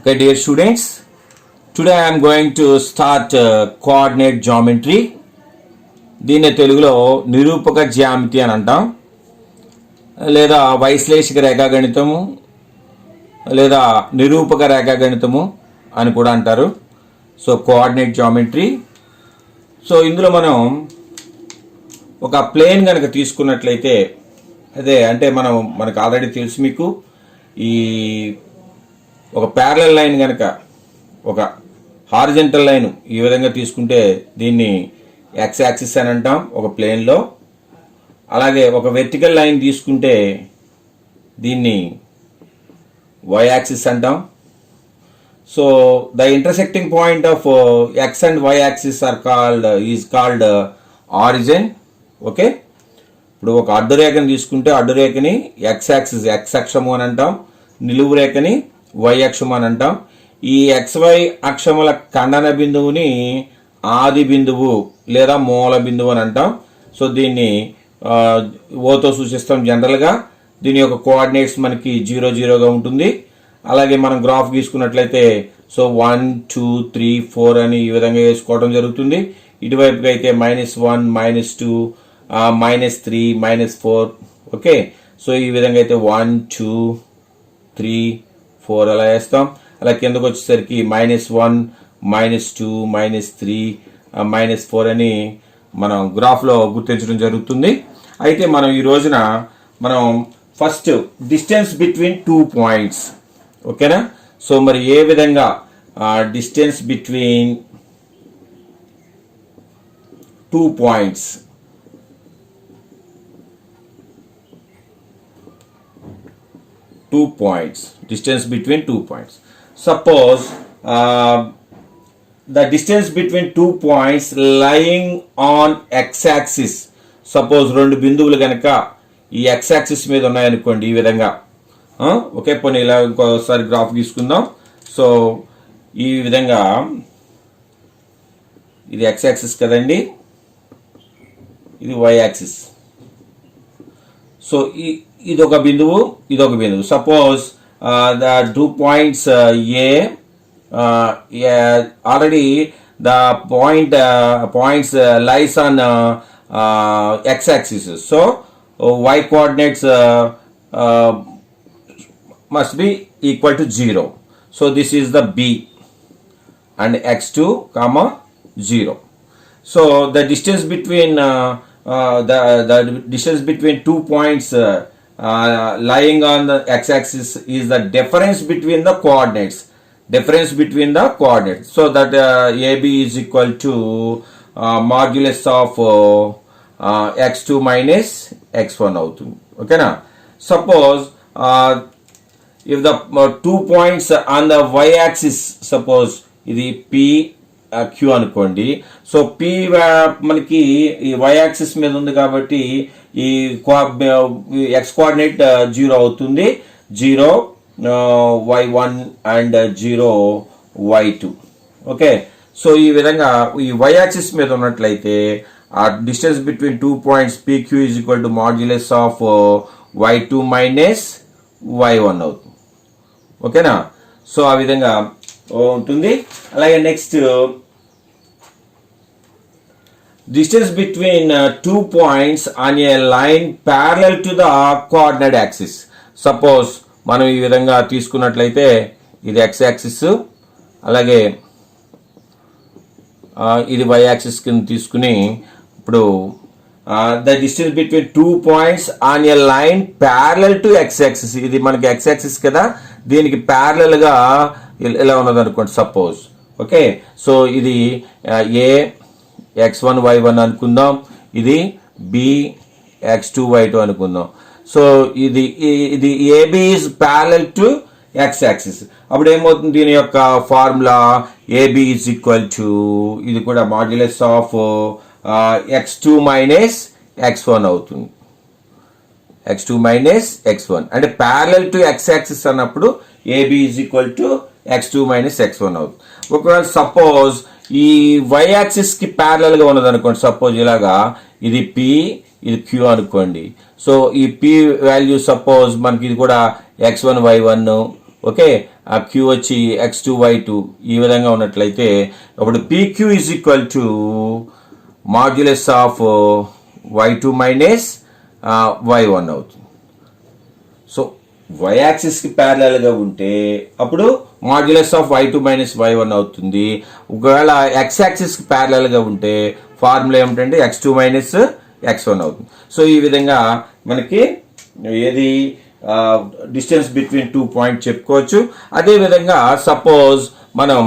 Okay, dear students, today I am going to start coordinate geometry. దీన్ని తెలుగులో నిరూపక జ్యామితి అని అంటాం, లేదా వైశ్లేషిక రేఖాగణితము లేదా నిరూపక రేఖాగణితము అని కూడా అంటారు. So coordinate geometry. సో ఇందులో మనం ఒక ప్లేన్ కనుక తీసుకున్నట్లయితే, అదే అంటే మనకు ఆల్రెడీ తెలుసు మీకు, ఈ ఒక ప్యారలల్ లైన్ కనుక ఒక హారిజంటల్ లైన్ ఈ విధంగా తీసుకుంటే దీన్ని ఎక్స్ యాక్సిస్ అని అంటాం ఒక ప్లేన్లో. అలాగే ఒక వెర్టికల్ లైన్ తీసుకుంటే దీన్ని వై యాక్సిస్ అంటాం. So the intersecting point of X and Y axis is called origin. Okay, ఇప్పుడు ఒక అడ్డు రేఖని తీసుకుంటే అడ్డు రేఖని ఎక్స్ యాక్సిస్ ఎక్స్ అక్షము అని అంటాం, నిలువు రేఖని వై అక్షము అని అంటాం. ఈ XY అక్షముల ఖండన బిందువుని ఆది బిందువు లేదా మూల బిందువు అని అంటాం. సో దీన్ని ఓతో సూచిస్తాం జనరల్గా. దీని యొక్క కోఆర్డినేట్స్ మనకి 0 0గా ఉంటుంది. అలాగే మనం గ్రాఫ్ గీసుకున్నట్లయితే సో 1 2 3 4 అని ఈ విధంగా వేసుకోవడం జరుగుతుంది. ఇటువైపుగా అయితే -1 -2 -3 -4. ఓకే, సో ఈ విధంగా అయితే 1 2 3 4 అలా వేస్తాం. అలా కిందకు వచ్చేసరికి -1 -2 -3 -4 అని మనం గ్రాఫ్లో గుర్తించడం జరుగుతుంది. అయితే మనం ఈ రోజున ఫస్ట్ డిస్టెన్స్ బిట్వీన్ 2 పాయింట్స్. ఓకేనా? సో మరి ఏ విధంగా distance between 2 points, distance between 2 points. Suppose the distance between 2 points lying on x-axis. Suppose రెండు బిందువులు కనుక ఈ x-axis మీద ఉన్నాయనుకోండి ఈ విధంగా. ఓకే, పోనీ ఇలా ఇంకోసారి గ్రాఫ్ తీసుకుందాం. సో ఈ విధంగా ఇది x-axis కదండి, ఇది y-axis. సో ఇదొక బిందువు, ఇదొక బిందువు. Suppose the 2 points A, already the points lies on x-axis. So y coordinates must be equal to 0. So this is the B and x2 comma 0. So the distance between the distance between 2 points lying on the x-axis is the difference between the coordinates. So that AB is equal to modulus of x2 minus x1 అవుతుంది. ఓకేనా? Suppose if the 2 points on the y-axis, suppose ఇది P Q అనుకోండి. So P మనకి ఈ y axis మీద ఉంది కాబట్టి ఈ x కోఆర్డినేట్ 0 అవుతుంది, 0 y1 and 0 y2. Okay, so ఈ విధంగా ఈ y యాక్సిస్ మీద ఉన్నట్లయితే ఆ distance between 2 points PQ is equal to modulus of y2 minus y1 అవుతుంది. ఓకేనా? సో ఆ విధంగా ఉంటుంది. అలాగే next distance between 2 points on a line parallel to the coordinate axis. Suppose మనం ఈ విధంగా తీసుకున్నట్లయితే ఇది x యాక్సిస్, అలాగే ఇది y యాక్సిస్ కింద తీసుకుని ఇప్పుడు the distance between 2 points on a line parallel to x axis. ఇది మనకి x యాక్సిస్ కదా, దీనికి ప్యారలల్ గా ఎలా ఉన్నది అనుకోండి సపోజ్. ఓకే, సో ఇది A x1 y1 అనుకుందాం, ఇది B x2 y2 అనుకుందాం. సో ఇది AB is parallel to x axis. అప్పుడు ఏమవుతుంది, దీని యొక్క formula AB is equal to ఇది కూడా modulus of x2 minus x1 అవుతుంది. x2 మైనస్ x1 అంటే ప్యారలల్ టు x యాక్సిస్ అన్నప్పుడు AB is equal to x2 minus x1 అవుతుంది. ఒకవేళ సపోజ్ ఈ y యాక్సిస్ కి ప్యారలల్ గా ఉన్నది అనుకోండి, సపోజ్ ఇలాగా ఇది P ఇది Q అనుకోండి. సో ఈ P వాల్యూ సపోజ్ మనకి ఇది కూడా x1 y1 ఓకే, ఆ క్యూ వచ్చి x2 y2 ఈ విధంగా ఉన్నట్లయితే అప్పుడు pq is equal to modulus of y2 minus y1 అవుతుంది. సో y యాక్సిస్కి ప్యారలల్గా ఉంటే అప్పుడు modulus of y2 minus y1 అవుతుంది. ఒకవేళ x యాక్సిస్కి ప్యారలల్గా ఉంటే ఫార్ములా ఏమిటంటే x2 మైనస్ x1 అవుతుంది. సో ఈ విధంగా మనకి ఏది డిస్టెన్స్ బిట్వీన్ 2 పాయింట్ చెప్పుకోవచ్చు. అదేవిధంగా సపోజ్ మనం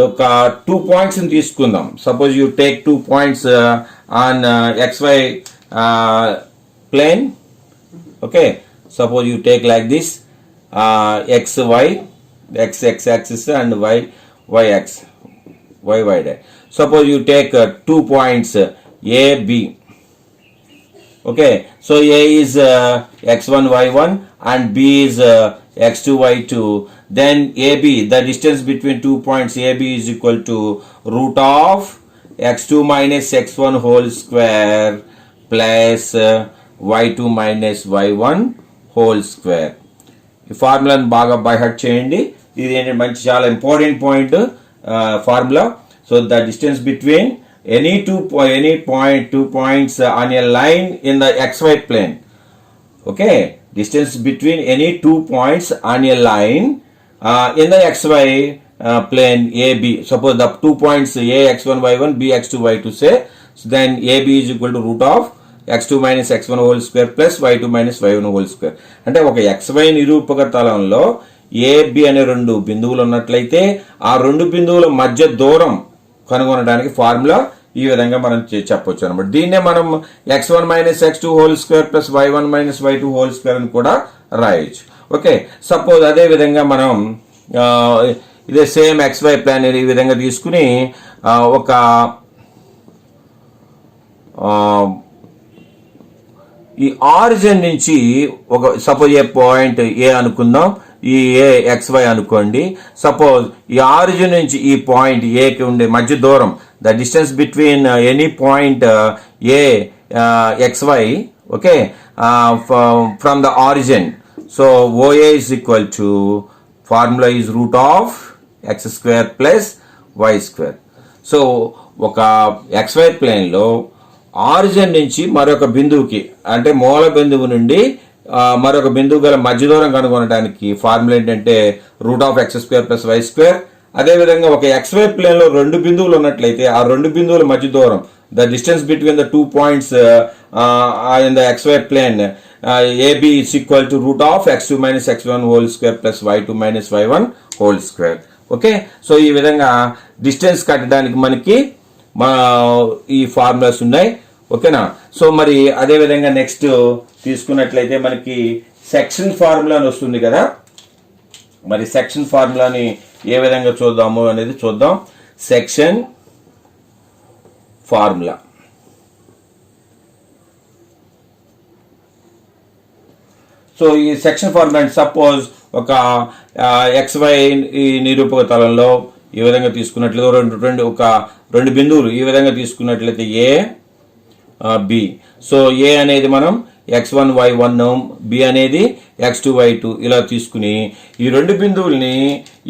ఒక 2 పాయింట్స్ని తీసుకుందాం. Suppose you take 2 points on xy plane. Okay, suppose you take like this x y, x axis and y axis, y dash. Suppose you take 2 points a b. Okay, so a is x1 y1 and b is x2 y2. Then ab, the distance between 2 points ab is equal to root of x2 minus x1 whole square plus y2 minus y1 whole square. ఈ ఫార్ములాను బాగా by heart చేయండి. ఇది ఏంటంటే మంచి చాలా important point formula. So the distance between any two points on a line in the xy plane. Okay, distance between any 2 points on a line in the xy plane AB. Suppose the 2 points a x1 y1 b x2 y2 say, so then AB is equal to root of x2 minus x1 whole square plus y2 minus y1 whole square. అంటే ఒక xy నిరూపక తలంలో AB అనే రెండు బిందువులు ఉన్నట్లయితే ఆ రెండు బిందువుల మధ్య దూరం కనుగొనడానికి ఫార్ములా ఈ విధంగా మనం చెప్పొచ్చు అనమాట. దీన్నే మనం x1 minus x2 whole square plus y1 minus y2 whole square అని కూడా రాయొచ్చు. ఓకే, సపోజ్ అదే విధంగా మనం ఇదే సేమ్ xy ప్లాన్ ఈ విధంగా తీసుకుని ఒక ఈ ఆరిజిన్ నుంచి ఒక సపోజ్ ఏ పాయింట్ ఏ అనుకుందాం, ఈ ఏ xy అనుకోండి. సపోజ్ ఈ ఆరిజిన్ నుంచి ఈ పాయింట్ ఏకి ఉండే మధ్య దూరం, the distance between any point A xy, okay, from the origin. So OA is equal to formula is root of x square plus y square. So ఒక xy ప్లేన్లో ఆరిజిన్ నుంచి మరొక బిందువుకి అంటే మూల బిందువు నుండి మరొక బిందువు గల మధ్య దూరం కనుగొనడానికి ఫార్ములా ఏంటంటే root of X square plus Y square. అదేవిధంగా ఒక XY ప్లేన్ లో రెండు బిందువులు ఉన్నట్లయితే ఆ రెండు బిందువుల మధ్య దూరం, the distance between the 2 points in the XY plane AB is equal to root of x2 minus x1 whole square plus y2 minus y1 whole square. Okay, so ఈ విధంగా డిస్టెన్స్ కట్టడానికి మనకి ఈ ఫార్ములాస్ ఉన్నాయి. ఓకేనా, సో మరి అదే విధంగా నెక్స్ట్ తీసుకున్నట్లయితే మనకి సెక్షన్ ఫార్ములా అని వస్తుంది కదా. మరి సెక్షన్ ఫార్ములాని ఏ విధంగా చూద్దాము అనేది చూద్దాం. సెక్షన్ ఫార్ములా, సో ఈ సెక్షన్ ఫార్ములా సపోజ్ ఒక XY నిరూపక తలంలో ఈ విధంగా తీసుకున్నట్లయితే రెండు బిందువులు ఈ విధంగా తీసుకున్నట్లయితే ఏ బి. సో ఏ అనేది మనం x1 y1, బి అనేది x2 y2 ఇలా తీసుకుని ఈ రెండు బిందువుల్ని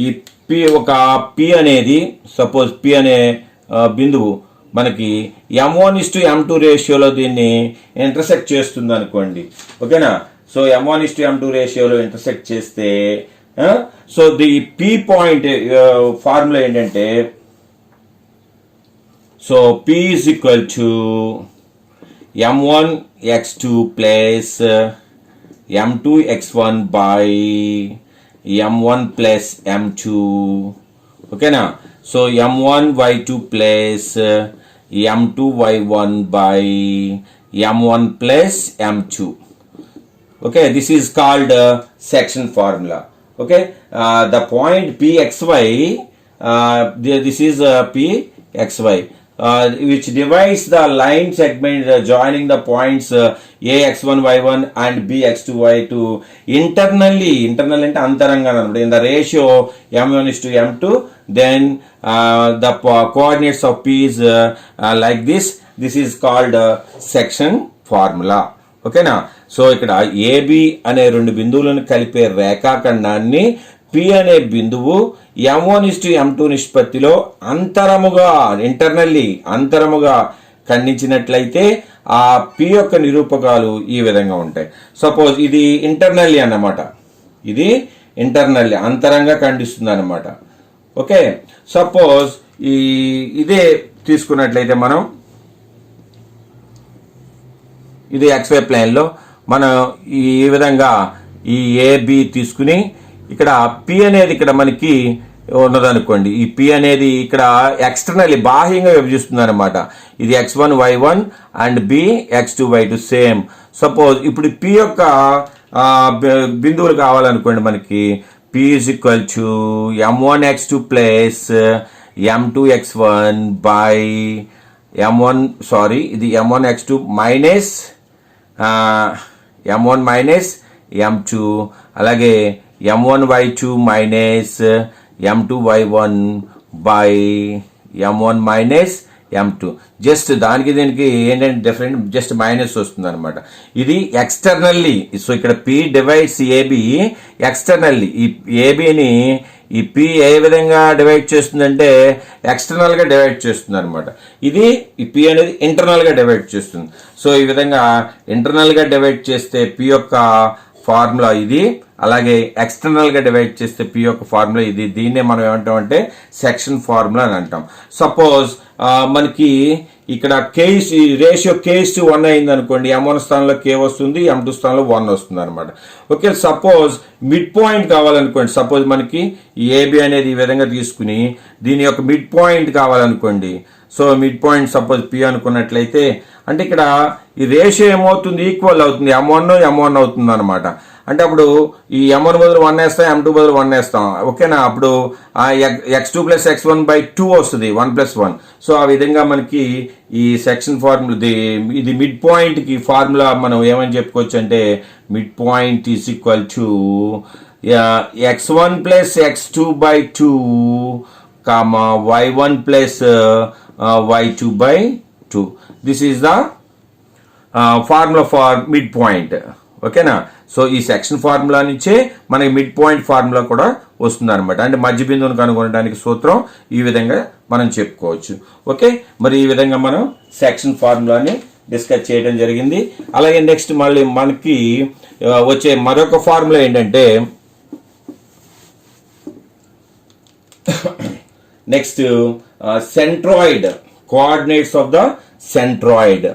ఈ పి అనేది సపోజ్ పి అనే బిందువు మనకి m1:m2 రేషియోలో దీన్ని ఇంటర్సెక్ట్ చేస్తుంది అనుకోండి. ఓకేనా, సో m1:m2 రేషియోలో ఇంటర్సెక్ట్ చేస్తే so the P point formula ఏంటంటే, so p is equal to m1 x2 plus m2 x1 by m1 plus m2. ఓకేనా, so m1 y2 plus m2 y1 by m1 plus m2. Okay, this is called section formula. Okay, the point pxy, this is pxy, which divides the line segment joining the points a x1 y1 and b x2 y2 internally అంటే అంతరంగా అన్నమాట, in the ratio m1:m2. Then the coordinates of p is like this. This is called section formula. ఓకేనా, so ఇక్కడ AB అనే రెండు బిందువులను కలిపే రేఖాఖండాన్ని P అనే బిందువు M1:M2 నిష్పత్తిలో అంతరముగా ఖండించినట్లయితే ఆ P యొక్క నిరూపకాలు ఈ విధంగా ఉంటాయి. సపోజ్ ఇది ఇంటర్నల్లీ అన్నమాట, ఇది ఇంటర్నల్లీ అంతరంగా ఖండిస్తుంది అన్నమాట. ఓకే, సపోజ్ ఇదే తీసుకున్నట్లయితే మనం ఇది XY ప్లేన్లో మనం ఈ విధంగా ఈ AB తీసుకుని ఇక్కడ P అనేది ఇక్కడ మనకి ఉన్నదనుకోండి. ఈ P అనేది ఇక్కడ ఎక్స్టర్నల్లీ బాహ్యంగా విభజిస్తుంది అనమాట. ఇది X1 Y1 and B X2 Y2 same. Suppose ఇప్పుడు P యొక్క బిందువులు కావాలనుకోండి మనకి. P is equal to M1 X2 plus M2 X1 by ఇది M1 X2 minus M1 minus M2, అలాగే M1 Y2 minus M2 Y1 by M1 minus M2. Just దానికి దీనికి ఏంటంటే different, just minus వస్తుంది అనమాట. ఇది ఎక్స్టర్నల్లీ. సో ఇక్కడ P divides AB externally. ఈ ABని ఈ P ఏ విధంగా డివైడ్ చేస్తుందంటే ఎక్స్టర్నల్గా డివైడ్ చేస్తుంది అనమాట. ఇది ఈ P అనేది ఇంటర్నల్గా డివైడ్ చేస్తుంది. సో ఈ విధంగా ఇంటర్నల్గా డివైడ్ చేస్తే P యొక్క ఫార్ములా ఇది, అలాగే ఎక్స్టర్నల్గా డివైడ్ చేస్తే P యొక్క ఫార్ములా ఇది. దీన్నే మనం ఏమంటామంటే సెక్షన్ ఫార్ములా అని అంటాం. సపోజ్ మనకి ఇక్కడ రేషియో K:1 అయింది అనుకోండి. M1 స్థానంలో K వస్తుంది, M2 స్థానంలో 1 వస్తుంది అనమాట. ఓకే, సపోజ్ మిడ్ పాయింట్ కావాలనుకోండి. సపోజ్ మనకి ఈ AB అనేది ఈ విధంగా తీసుకుని దీని యొక్క మిడ్ పాయింట్ కావాలనుకోండి. So mid point suppose P అనుకున్నట్లయితే అంటే ఇక్కడ ఈ రేషియో ఏమవుతుంది, ఈక్వల్ అవుతుంది, M1 అవుతుంది అనమాట. అంటే అప్పుడు ఈ M1 బదులు 1 వేస్తాం, M2 బదులు 1 వేస్తాం. ఓకేనా, అప్పుడు X2 + X1 by 2 వస్తుంది, 1 + 1. సో ఆ విధంగా మనకి ఈ సెక్షన్ ఫార్ములా ఇది మిడ్ పాయింట్ కి ఫార్ములా మనం ఏమని చెప్పుకోవచ్చు అంటే mid point is equal to X1 + X2 by 2, Y1 + Y2 by 2. This is the formula for midpoint. ఓకేనా, సో ఈ సెక్షన్ ఫార్ములా నుంచే మనకి మిడ్ పాయింట్ ఫార్ములా కూడా వస్తుంది అనమాట. అంటే మధ్య బిందువును కనుగొనడానికి సూత్రం ఈ విధంగా మనం చెప్పుకోవచ్చు. ఓకే, మరి ఈ విధంగా మనం సెక్షన్ ఫార్ములాని డిస్కస్ చేయడం జరిగింది. అలాగే నెక్స్ట్ మళ్ళీ మనకి వచ్చే మరొక ఫార్ములా ఏంటంటే next centroid, coordinates of the centroid.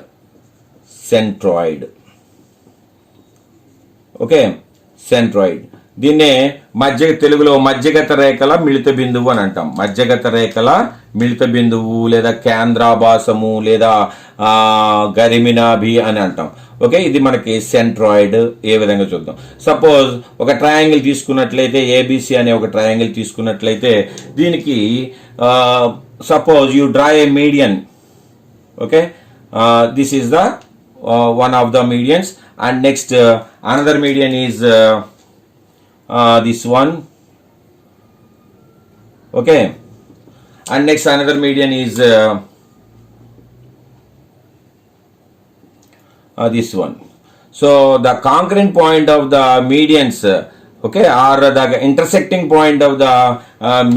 Okay, centroid. దీన్నే తెలుగులో మధ్యగత రేఖల మిళిత బిందువు అని అంటాం. మధ్యగత రేఖల మిళిత బిందువు లేదా కేంద్రాభాసము లేదా గరిమినాభి అని అంటాం. ఓకే, ఇది మనకి సెంట్రాయిడ్. ఏ విధంగా చూద్దాం. సపోజ్ ఒక ట్రయాంగిల్ తీసుకున్నట్లయితే, ABC అనే ఒక ట్రయాంగిల్ తీసుకున్నట్లయితే దీనికి suppose you draw A median. Okay, this is the one of the medians, and next another median is this one. Okay, and next another median is this one. So the concurrent point of the medians, okay, or the intersecting point of the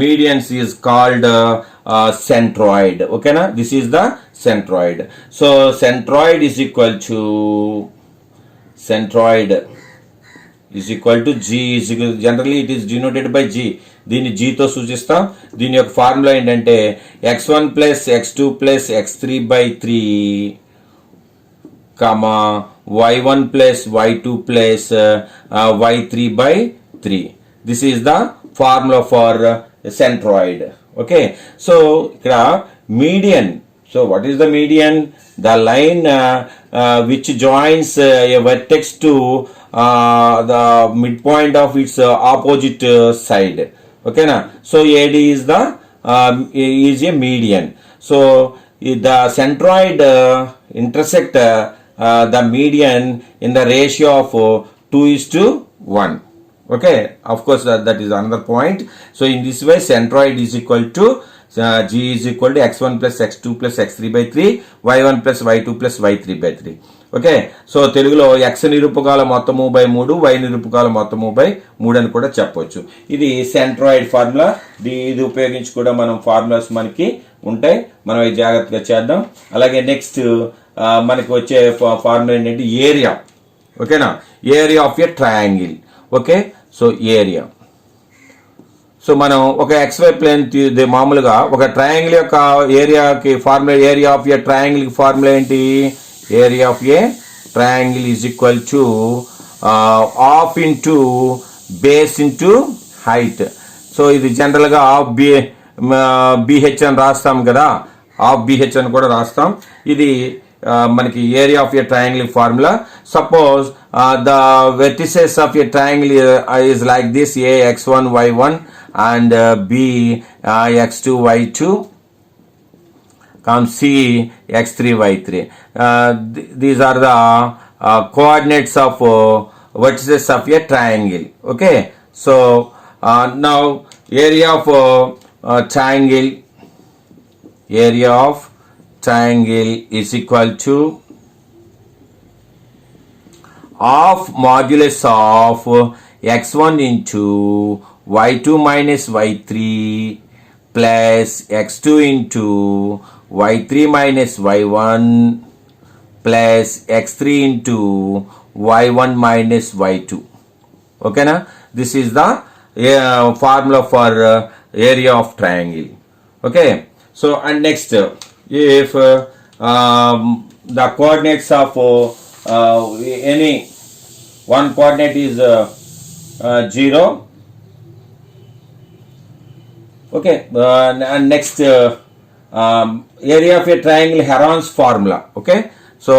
medians is called centroid. Okay na, this is the centroid. So centroid is equal to G. Generally it is denoted by G. దీన్ని G తో సూచిస్తాం. దీని యొక్క formula ఏంటంటే X1 + X2 + X3 by 3, Y1 + Y2 + Y3 by 3. This is the formula for centroid. Okay, so ఇక్కడ median. So what is the median? The line which joins a vertex to the midpoint of its opposite side. Okay na? So AD is a median. So the centroid intersect the median in the ratio of 2:1. Okay, of course that is another point. So in this way centroid is equal to G is equal to X1 + X2 + X3 by 3, Y1 + Y2 + Y3 by 3. Okay, so తెలుగులో x నిరూపకాల మొత్తము by 3, y నిరూపకాల మొత్తము by 3 అని కూడా చెప్పొచ్చు. ఇది centroid formula. ఇది ఉపయోగించి కూడా మనం ఫార్ములాస్ మనకి ఉంటాయి, మనం అవి జాగ్రత్తగా చేద్దాం. అలాగే నెక్స్ట్ మనకి వచ్చే ఫార్ములా ఏంటంటే ఏరియా. ఓకేనా, area of a triangle. Okay, so area. So మనం ఒక XY ప్లేన్ మామూలుగా ఒక ట్రయాంగిల్ యొక్క ఏరియాకి formula, area of a triangle formula ఏంటి? Area of a triangle is equal to half into base into height. So ఇది జనరల్గా హాఫ్ BH అని రాస్తాం కదా, హాఫ్ BH అని కూడా రాస్తాం. ఇది మనకి area of a triangle formula. Suppose the vertices of a triangle is like this: A x1 y1 and B x2 y2, come C x3 y3. These are the coordinates of vertices of a triangle. Okay, so now area of triangle, area of triangle is equal to half modulus of x1 into y2 minus y3 plus x2 into y3 minus y1 plus x3 into y1 minus y2. Okay na, this is the formula for area of triangle. Okay, so and next if the coordinates of any one coordinate is 0. Okay, and next area of a triangle, Heron's formula. Okay, so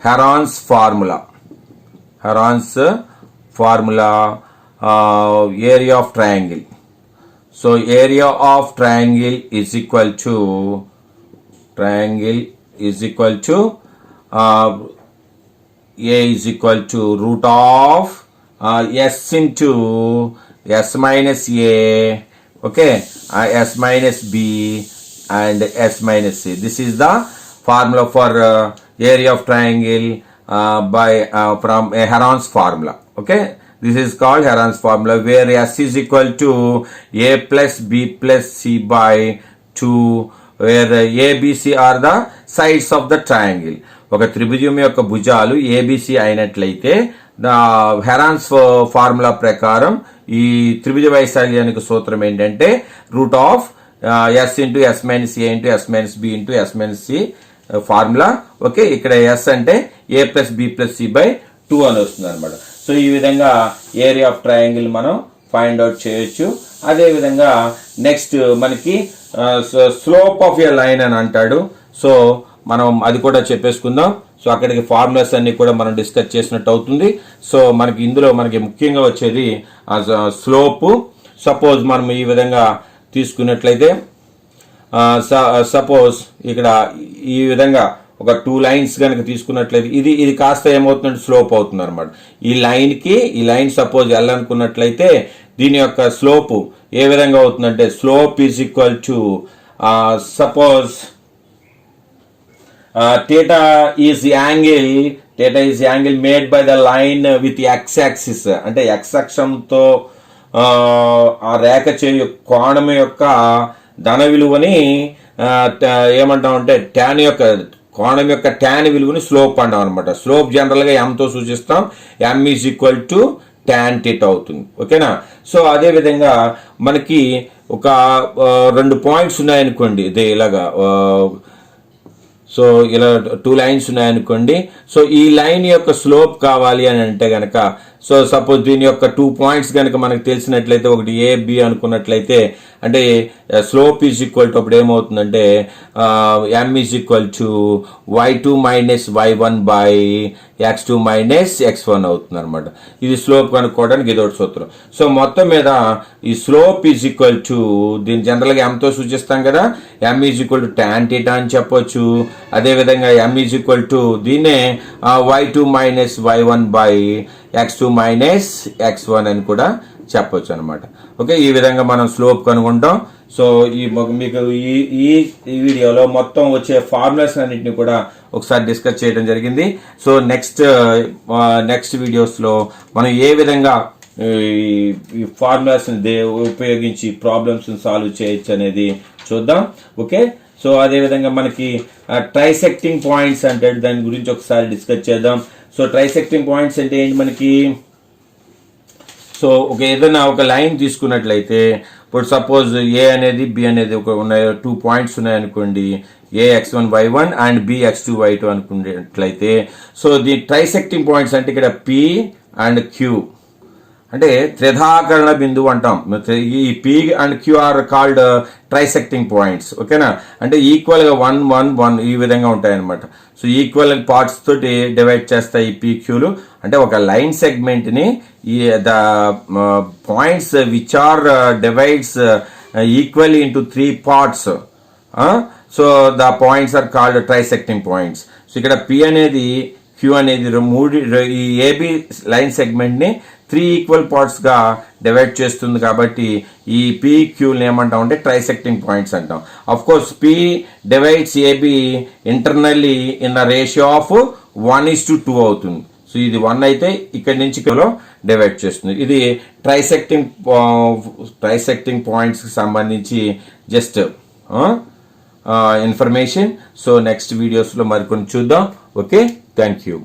Heron's formula, area of triangle. So area of triangle is equal to A is equal to root of S into S minus A. Okay, S minus B and S minus C. This is the formula for area of triangle by from Heron's formula. Okay, this is called Heron's formula, where S is equal to A plus B plus C by 2, where A, B, C are the sides of the triangle. ఒక త్రిభుజం యొక్క భుజాలు ABC అయినట్లయితే Heron's formula ప్రకారం ఈ త్రిభుజ వైశాల్యానికి సూత్రం ఏంటంటే root of S into S minus A into S minus B into S minus C formula. Okay, ఇక్కడ S అంటే A plus B plus C by 2 అని వస్తుంది అనమాట. సో ఈ విధంగా ఏరియా ఆఫ్ ట్రయాంగిల్ మనం ఫైండ్ అవుట్ చేయొచ్చు. అదేవిధంగా నెక్స్ట్ మనకి స్లోప్ ఆఫ్ ఎ లైన్ అని అంటాడు. సో మనం అది కూడా చెప్పేసుకుందాం. సో అక్కడికి ఫార్ములాస్ అన్ని కూడా మనం డిస్కస్ చేసినట్టు అవుతుంది. సో మనకి ఇందులో మనకి ముఖ్యంగా వచ్చేది స్లోపు. సపోజ్ మనం ఈ విధంగా తీసుకున్నట్లయితే సపోజ్ ఇక్కడ ఈ విధంగా ఒక 2 లైన్స్ కనుక తీసుకున్నట్లయితే ఇది కాస్త ఏమవుతుందంటే స్లోప్ అవుతుంది అనమాట. ఈ లైన్ సపోజ్ వెళ్ళాలనుకున్నట్లయితే దీని యొక్క స్లోపు ఏ విధంగా అవుతుందంటే slope is equal to suppose theta is the angle made by the line with the x-axis. అంటే x అక్షంతో ఆ రేఖ చేయు కోణం యొక్క ధన విలువని ఏమంటామంటే tan యొక్క కోణం యొక్క tan విలువని స్లోప్ అంటాం అనమాట. స్లోప్ జనరల్గా m తో సూచిస్తాం. m is equal to tan theta అవుతుంది. ఓకేనా, సో అదే విధంగా మనకి ఒక 2 పాయింట్స్ ఉన్నాయనుకోండి, ఇదే ఇలాగా. సో ఇలా 2 లైన్స్ ఉన్నాయనుకోండి. సో ఈ లైన్ యొక్క స్లోప్ కావాలి అని అంటే గనక, సో సపోజ్ దీని యొక్క 2 పాయింట్స్ కనుక మనకు తెలిసినట్లయితే, ఒకటి A B అనుకున్నట్లయితే, అంటే స్లోప్ ఈజ్ ఈక్వల్ టు అప్పుడు ఏమవుతుందంటే m is equal to y2 minus y1 by x2 minus x1 అవుతుంది అనమాట. ఇది స్లోప్ కనుక్కోవడానికి ఇది ఒకటి సూత్రం. సో మొత్తం మీద ఈ స్లోప్ ఈజ్ ఈక్వల్ టు దీన్ని జనరల్గా m తో సూచిస్తాం కదా, m is equal to tan theta అని చెప్పొచ్చు. అదేవిధంగా m ఈజ్ ఈక్వల్ టు దీన్నే y2 minus y1 by x2 minus x1 అని కూడా చెప్పొచ్చు అనమాట. ఓకే, ఈ విధంగా మనం స్లోప్ కనుక్కుంటాం. సో మీకు ఈ వీడియోలో మొత్తం వచ్చే ఫార్ములాస్ అన్నింటినీ కూడా ఒకసారి డిస్కస్ చేయడం జరిగింది. సో నెక్స్ట్ వీడియోస్లో మనం ఏ విధంగా ఈ ఫార్ములాస్ని ఉపయోగించి ప్రాబ్లమ్స్ని సాల్వ్ చేయొచ్చు అనేది చూద్దాం. ఓకే, సో అదేవిధంగా మనకి ట్రైసెక్టింగ్ పాయింట్స్ అంటే దాని గురించి ఒకసారి డిస్కస్ చేద్దాం. సో ట్రైసెక్టింగ్ పాయింట్స్ అంటే ఏంటి మనకి? సో ఏదైనా ఒక లైన్ తీసుకున్నట్లయితే, ఇప్పుడు సపోజ్ ఏ అనేది బి అనేది ఉన్నాయి 2 పాయింట్స్ ఉన్నాయనుకోండి, AX1Y1 అండ్ BX2Y2 అనుకున్నట్లయితే, సో ది ట్రైసెక్టింగ్ పాయింట్స్ అంటే ఇక్కడ P అండ్ Q అంటే త్రిధాకరణ బిందువు అంటాం. ఈ P and Q are called trisecting points. ఓకేనా, అంటే ఈక్వల్గా 1 1 1 ఈ విధంగా ఉంటాయన్నమాట. సో ఈక్వల్ పార్ట్స్ తోటి డివైడ్ చేస్తాయి ఈ PQలు. అంటే ఒక లైన్ సెగ్మెంట్ని the points which are divides equally into 3 parts. So the points are called trisecting points. So ఇక్కడ P అనేది Q అనేది ఈ AB లైన్ సెగ్మెంట్ని 3 ఈక్వల్ పార్ట్స్గా డివైడ్ చేస్తుంది. కాబట్టి ఈ PQని ఏమంటాం అంటే ట్రైసెక్టింగ్ పాయింట్స్ అంటాం. Of course P divides AB internally in the ratio of 1:2 అవుతుంది. సో ఇది 1 అయితే ఇక్కడి నుంచి డివైడ్ చేస్తుంది. ఇది ట్రైసెక్టింగ్ పాయింట్స్కి సంబంధించి జస్ట్ ఇన్ఫర్మేషన్. సో నెక్స్ట్ వీడియోస్లో మరికొన్ని చూద్దాం. Okay, thank you.